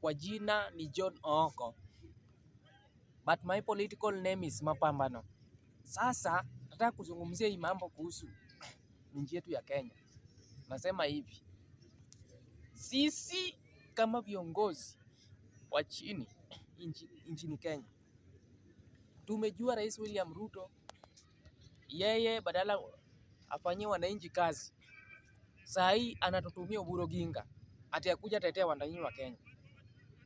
kwa jina ni John Ooko, but my political name is Mapambano. Sasa nataka kuzungumzia hii mambo kuhusu nchi yetu ya Kenya. Nasema hivi, sisi kama viongozi wa chini nchini Kenya tumejua Rais William Ruto, yeye badala afanyie wananchi kazi, saa hii anatutumia Oburu Oginga ati akuja tetea wananchi wa Kenya.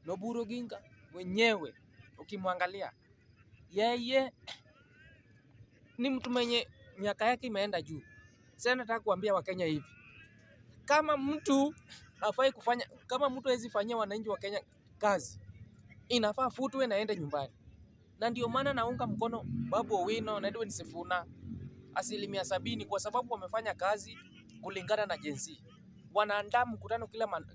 Na Oburu Oginga mwenyewe ukimwangalia, yeye ni mtu mwenye miaka yake imeenda juu. Sasa nataka kuambia Wakenya hivi, kama mtu hawezi fanyia wananchi wa Kenya kazi, inafaa futwe na aende nyumbani. Na ndio maana naunga mkono Babu Owino na Edwin Sifuna 70%, kwa sababu wamefanya kazi kulingana na Gen Z. Wanaandaa mkutano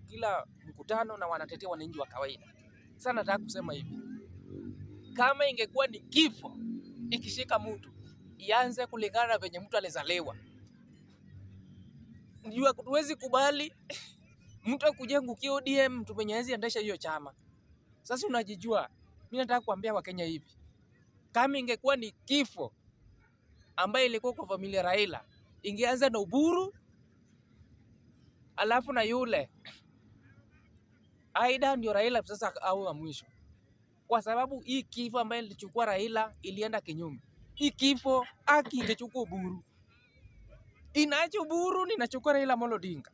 kila mkutano na wanatetea wananchi wa kawaida. Sasa nataka kusema hivi, kama ingekuwa ni kifo ikishika mtu, ianze kulingana na venye mtu alizaliwa. Ndio hatuwezi kubali mtu akujengukia ODM, mtu mwenye hawezi endesha hiyo chama. Sasa unajijua, mimi nataka kuambia Wakenya hivi, kama ingekuwa ni kifo ambaye ilikuwa kwa familia Raila, ingeanza na Oburu alafu na yule Aida, ndio Raila sasa au wa mwisho. Kwa sababu hii kifo ambaye ilichukua Raila ilienda kinyume. Hii kifo ingechukua Oburu, inaacha Oburu ninachukua Raila Amolo Odinga.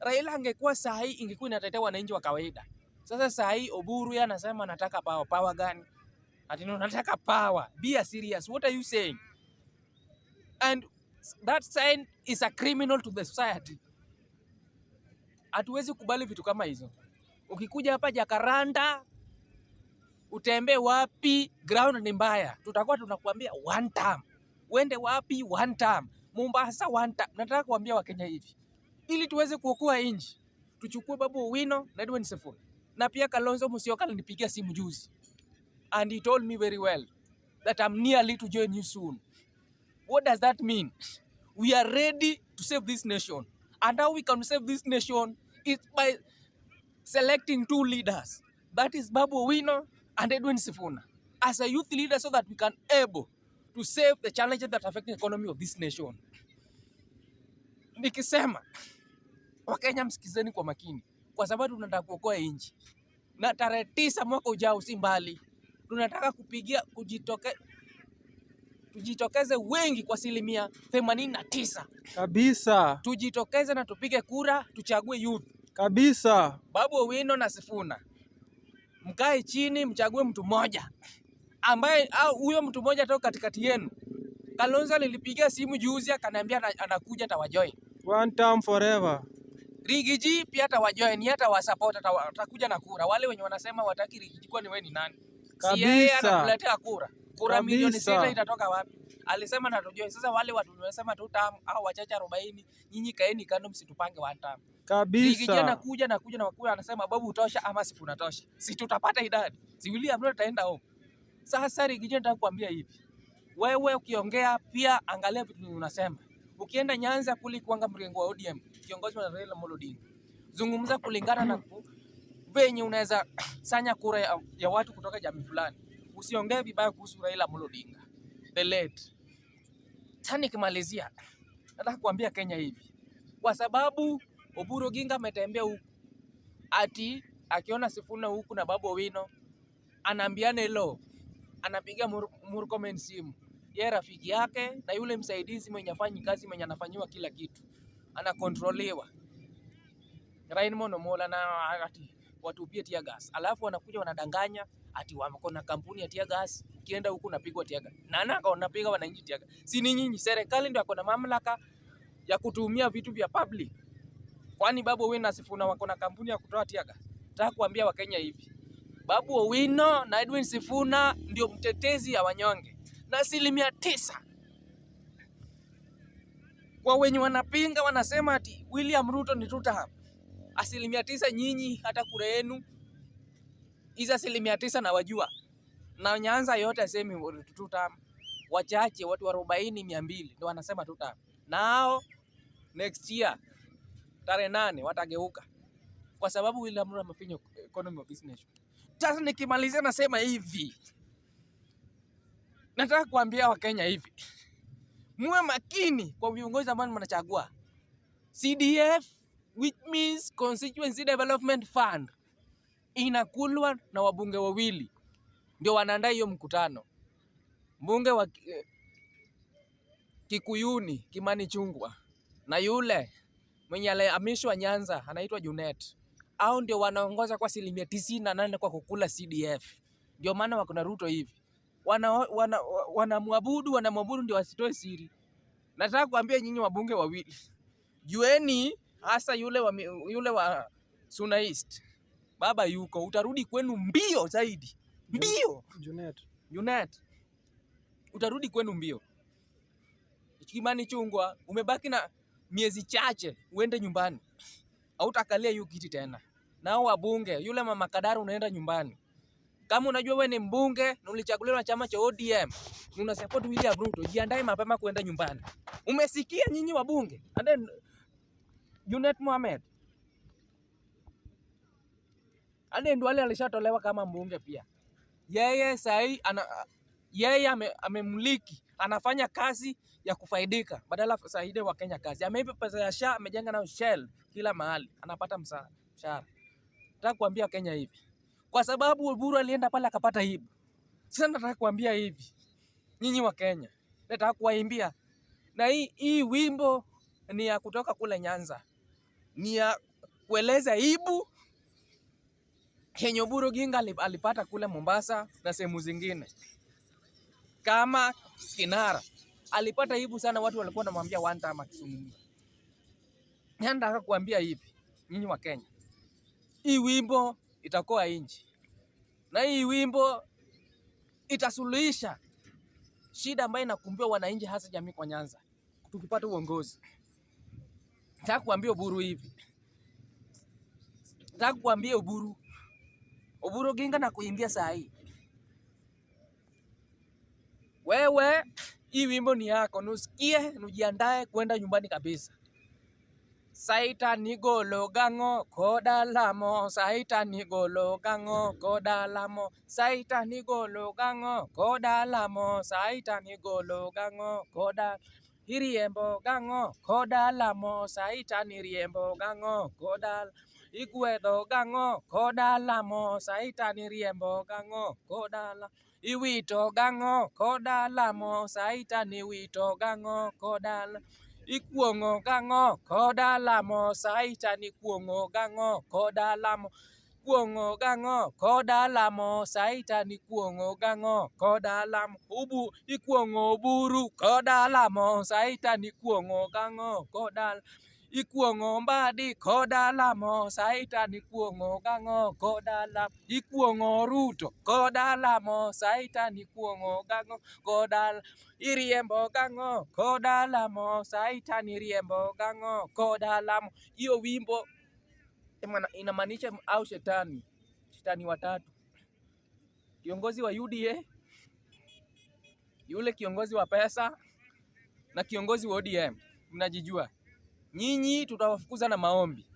Raila angekuwa saa hii ingekuwa inatetea wananchi wa kawaida. Sasa saa hii Oburu yeye anasema anataka power. Power gani? Ati nataka power. Be serious. What are you saying? And that sign is a criminal to the society. Hatuwezi kubali vitu kama hizo. Ukikuja hapa Jakaranda, utembee wapi, ground ni mbaya, tutakuwa tunakuambia one time. Uende wapi, one time. Mombasa, one time. Nataka kuambia Wakenya hivi, ili tuweze kuokoa nchi, tuchukue Babu Owino na Edwin Sifuna. Na pia Kalonzo Musyoka alinipigia simu juzi, and he told me very well that I'm nearly to join you soon. What does that mean? We are ready to save this nation. And how we can save this nation is by selecting two leaders. That is Babu Owino and Edwin Sifuna as a youth leader, so that we can able to save the challenges that affect the economy of this nation. Nikisema Wakenya msikizeni kwa makini, kwa sababu tunataka kuokoa nchi. Na tarehe 9 mwaka ujao si mbali, tunataka tujitokeze wengi kwa 89% kabisa. Tujitokeze na tupige kura, tuchague youth kabisa. Babu Owino na Sifuna, mkae chini mchague mtu mmoja ambaye huyo mtu mmoja toka katikati yenu. Kalonzo nilipigia simu juzi akaniambia anakuja atawajoin. One time forever. Rigiji pia atawajoin, hata wasupport, atakuja na kura. Wale wenye wanasema wataki Rigiji, kwa ni wewe ni nani? Si yeye anakuletea kura. Kura milioni 6 itatoka wapi? Alisema na tujoin. Sasa wale watu wanasema 2 term au wachache 40, nyinyi kaeni kando msitupange 1 term. Kabisa. Rigiji anakuja na wakura anasema Babu utosha ama Sifuna tosha. Si tutapata idadi. Si William Ruto ataenda home. Sasa Rigiji nataka kuambia hivi, wewe ukiongea pia angalia vitu unasema. Ukienda Nyanza kuli kuanga mrengo wa ODM, kiongozi wa Raila Amolo Odinga, zungumza kulingana na venye unaweza sanya kura ya watu kutoka jamii fulani. Usiongee vibaya kuhusu Raila Amolo Odinga the late. Tani kimalizia, nataka kuambia Kenya hivi, kwa sababu Oburu Oginga ametembea huku ati akiona Sifuna huku na Babu Owino anaambiana hello, anapiga Murkomen simu, yeye rafiki yake na yule msaidizi mwenye afanyi kazi, mwenye anafanyiwa kila kitu, anakontroliwa Raymond Omola, na ati watu pia tear gas, alafu wanakuja wanadanganya ati wako na kampuni ya tear gas. Ukienda huku unapigwa tear gas, nani anapiga wananchi tear gas? Si ni nyinyi? Serikali ndio iko na mamlaka ya kutumia vitu vya public. Kwani Babu Owino na Sifuna wako na kampuni ya kutoa tear gas? Nataka kuambia Wakenya hivi, Babu Owino na Edwin Sifuna ndio mtetezi ya wanyonge, na 9%. Kwa wenye wanapinga wanasema ati William Ruto ni 2 term, 9%. Nyinyi hata kura yenu hizo 9% na wajua, na Nyanza yote asemi 2 term, wachache watu 40-200 ndio wanasema 2 term. Nao next year tarehe 8 watageuka, kwa sababu William Ruto amefinya economy of this nation. Sasa nikimalizia nasema hivi. Nataka kuambia Wakenya hivi. Muwe makini kwa viongozi ambao mnachagua. CDF, which means Constituency Development Fund, inakulwa na wabunge wawili. Ndio wanaandaa hiyo mkutano. Mbunge wa Kikuyuni Kimani Ichung'wah na yule mwenye alihamishwa Nyanza anaitwa Junet. Hao ndio wanaongoza kwa 98% kwa kukula CDF. Ndio maana wako na Ruto hivi. Wanamwabudu ndio wasitoe siri. Nataka kuambia nyinyi wabunge wawili. Jueni hasa yule wa Suna East. Baba yuko, utarudi kwenu mbio zaidi. Mbio. Junet. Utarudi kwenu mbio. Kimani Ichung'wah, umebaki na miezi chache uende nyumbani. Hautakalia hiyo kiti tena. Nao wabunge, yule mama Kadara unaenda nyumbani. Kama unajua wewe ni mbunge na ulichaguliwa na chama cha ODM, una support William Ruto, jiandae mapema kuenda nyumbani. Umesikia nyinyi wabunge? And then Junet Mohamed. And then Duale alishatolewa kama mbunge pia. Yeye sahi amemliki, anafanya kazi ya kufaidika badala saide wa Kenya kazi. Ameipa pesa ya SHA, amejenga nayo Shell kila mahali, anapata mshahara. Nataka kuambia Kenya hivi. Kwa sababu Oburu alienda pale akapata hibu. Sasa nataka kuambia hivi. Nyinyi wa Kenya, nataka kuwaimbia. Na hii wimbo ni ya kutoka kule Nyanza. Ni ya kueleza hibu yenye Oburu Oginga alipata kule Mombasa na sehemu zingine. Kama kinara alipata hibu sana, watu walikuwa wanamwambia one time akizungumza. Nataka kuambia hivi, nyinyi wa Kenya. Hii wimbo itakoa inchi. Na hii wimbo itasuluhisha shida ambayo inakumbia wananchi hasa jamii kwa Nyanza. Tukipata uongozi. Nataka kuambia Oburu hivi. Nataka kuambia Oburu Oginga na kuimbia saa hii. Wewe hii wimbo ni yako, nusikie, nujiandae kwenda nyumbani kabisa. Saita nigolo gango koda lamo, saita nigolo gango koda lamo, saita nigolo gango koda lamo, saita nigolo gango koda iriembo gango koda lamo, saita niriembo gango koda igwedo gango koda lamo, saita niriembo gango koda lamo, iwito gango koda lamo, saita niwito gango koda lamo. Ikuongo gango koda lamo, saita ni kuongo gango koda lamo, kuongo gango koda lamo, saita ni kuongo gango koda lamo, ubu ikuongo Oburu koda lamo, saita ni kuongo gango koda lamo, ikuongo Mbadi koda lamo, saita ni kuongo gango koda lamo, ikuongo Ruto koda lamo, saita ni kuongo gango koda lamo, iriembo gango koda lamo, saita ni riembo gango koda lamo. Hiyo wimbo inamaanisha au shetani watatu. Kiongozi wa UDA, yule kiongozi wa pesa na kiongozi wa ODM. Mnajijua. Nyinyi tutawafukuza na maombi.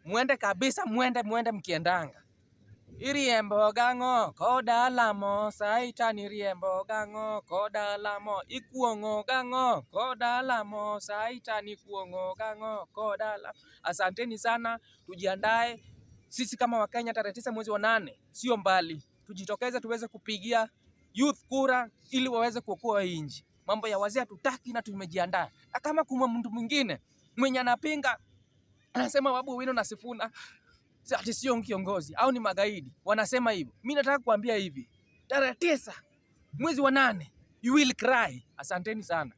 Muende kabisa, muende mkiendanga. Iriembo gango koda lamo, saita ni riembo gango koda lamo, ikuongo gango koda lamo, saita ni kuongo gango koda lamo. Asanteni sana, tujiandae sisi kama Wakenya tarehe 9 mwezi wa 8, sio mbali. Tujitokeze tuweze kupigia youth kura ili waweze kuokoa nchi. Mambo ya wazee tutaki na tumejiandaa. Na kama kuna mtu mwingine mwenye anapinga anasema Babu Owino na Sifuna ati sio kiongozi au ni magaidi, wanasema hivyo. Mimi nataka kuambia hivi. Tarehe 9 mwezi wa 8 you will cry. Asanteni sana.